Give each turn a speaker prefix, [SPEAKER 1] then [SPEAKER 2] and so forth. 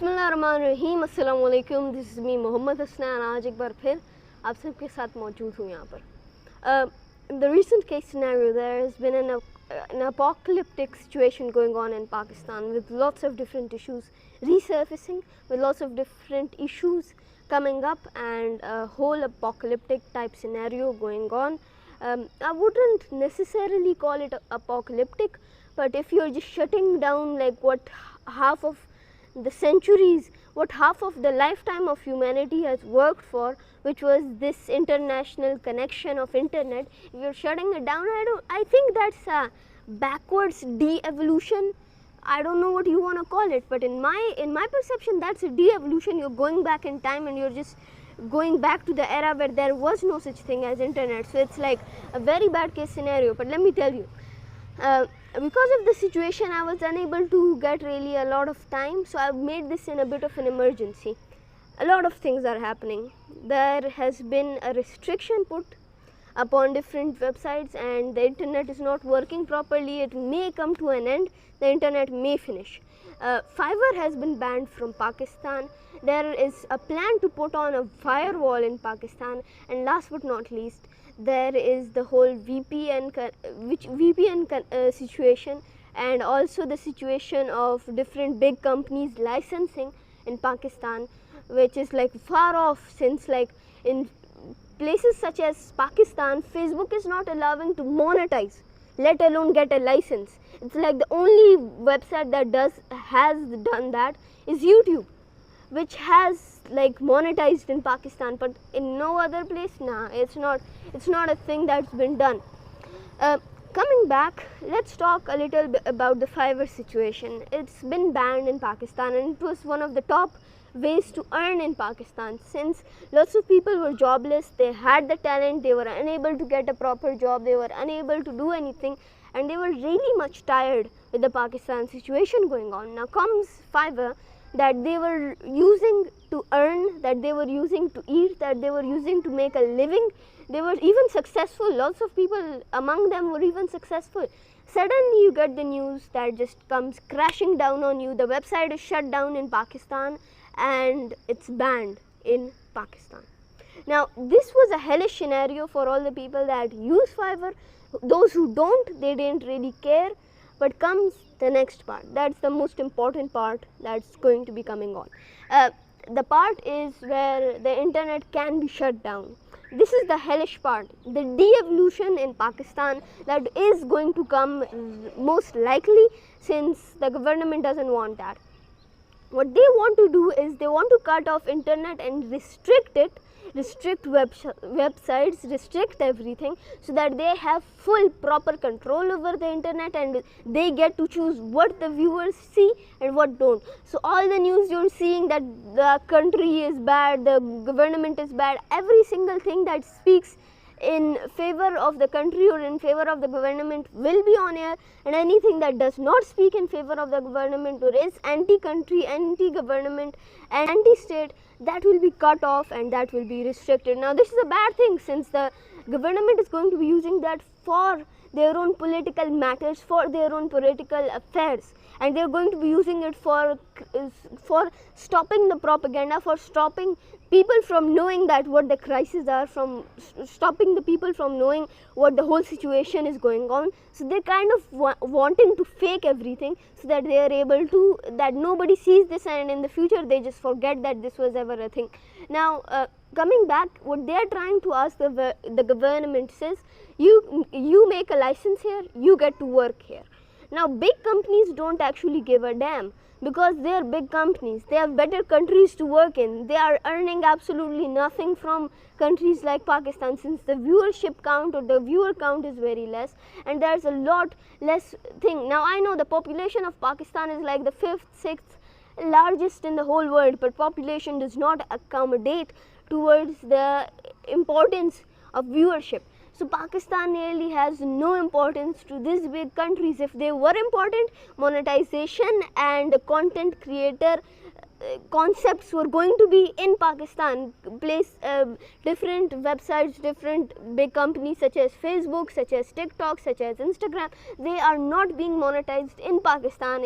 [SPEAKER 1] बिस्मिल्लाहिर्रहमानिर्रहीम अस्सलाम वालेकुम। This is me Mohammad Hasnain. आज एक बार फिर आप सबके साथ मौजूद हूँ यहाँ पर। The recent case scenario, there has been an apocalyptic situation going on in Pakistan with lots of different issues resurfacing, with lots of different issues coming up, and a whole apocalyptic type scenario going on. I wouldn't necessarily call it apocalyptic, but if you're just shutting down like what half of the centuries, what half of the lifetime of humanity has worked for, which was this international connection of internet, if you're shutting it down, I think that's a backwards de-evolution. I don't know what you want to call it, but in my perception, that's a de-evolution. You're going back in time and you're just going back to the era where there was no such thing as internet. So it's like a very bad case scenario. But let me tell you, because of the situation, I was unable to get really a lot of time, so I've made this in a bit of an emergency. A lot of things are happening. There has been a restriction put upon different websites and the internet is not working properly. It may come to an end. The internet may finish. Fiverr has been banned from Pakistan. There is a plan to put on a firewall in Pakistan, and last but not least, there is the whole VPN situation, and also the situation of different big companies licensing in Pakistan, which is like far off, since like in places such as Pakistan, Facebook is not allowing to monetize, let alone get a license. It's like the only website that has done that is YouTube, which has like monetized in Pakistan, but in no other place. Nah, it's not a thing that's been done. Coming back, let's talk a little bit about the Fiverr situation. It's been banned in Pakistan, and it was one of the top ways to earn in Pakistan, since lots of people were jobless. They had the talent, they were unable to get a proper job, they were unable to do anything, and they were really much tired with the Pakistan situation going on. Now comes Fiverr, that they were using to earn, that they were using to eat, that they were using to make a living. They were even successful. Lots of people among them were even successful. Suddenly you get the news that just comes crashing down on you. The website is shut down in Pakistan and it's banned in Pakistan. Now this was a hellish scenario for all the people that use Fiverr. Those who don't, they didn't really care. But comes the next part. That's the most important part that's going to be coming on. The part is where the internet can be shut down. This is the hellish part, the de-evolution in Pakistan that is going to come most likely, since the government doesn't want that. What they want to do is they want to cut off internet and restrict it, restrict websites, restrict everything, so that they have full proper control over the internet and they get to choose what the viewers see and what don't. So all the news you're seeing that the country is bad, the government is bad, every single thing that speaks in favor of the country or in favor of the government will be on air, and anything that does not speak in favor of the government or is anti-country, anti-government, anti-state, that will be cut off and that will be restricted. Now this is a bad thing, since the government is going to be using that for their own political matters, for their own political affairs, and they're going to be using it for stopping the propaganda, for stopping people from knowing that what the crises are, from stopping the people from knowing what the whole situation is going on. So they're kind of wanting to fake everything so that they are able to, that nobody sees this, and in the future they just forget that this was ever a thing. Now coming back, what they are trying to ask the government says, you make a license here, you get to work here. Now big companies don't actually give a damn, because they are big companies. They have better countries to work in. They are earning absolutely nothing from countries like Pakistan, since the viewership count or the viewer count is very less, and there's a lot less thing. Now I know the population of Pakistan is like the 5th, 6th largest in the whole world, but population does not accommodate towards the importance of viewership. So Pakistan really has no importance to these big countries. If they were important, monetization and the content creator concepts were going to be in Pakistan. Different websites, different big companies such as Facebook, such as TikTok, such as Instagram, they are not being monetized in Pakistan.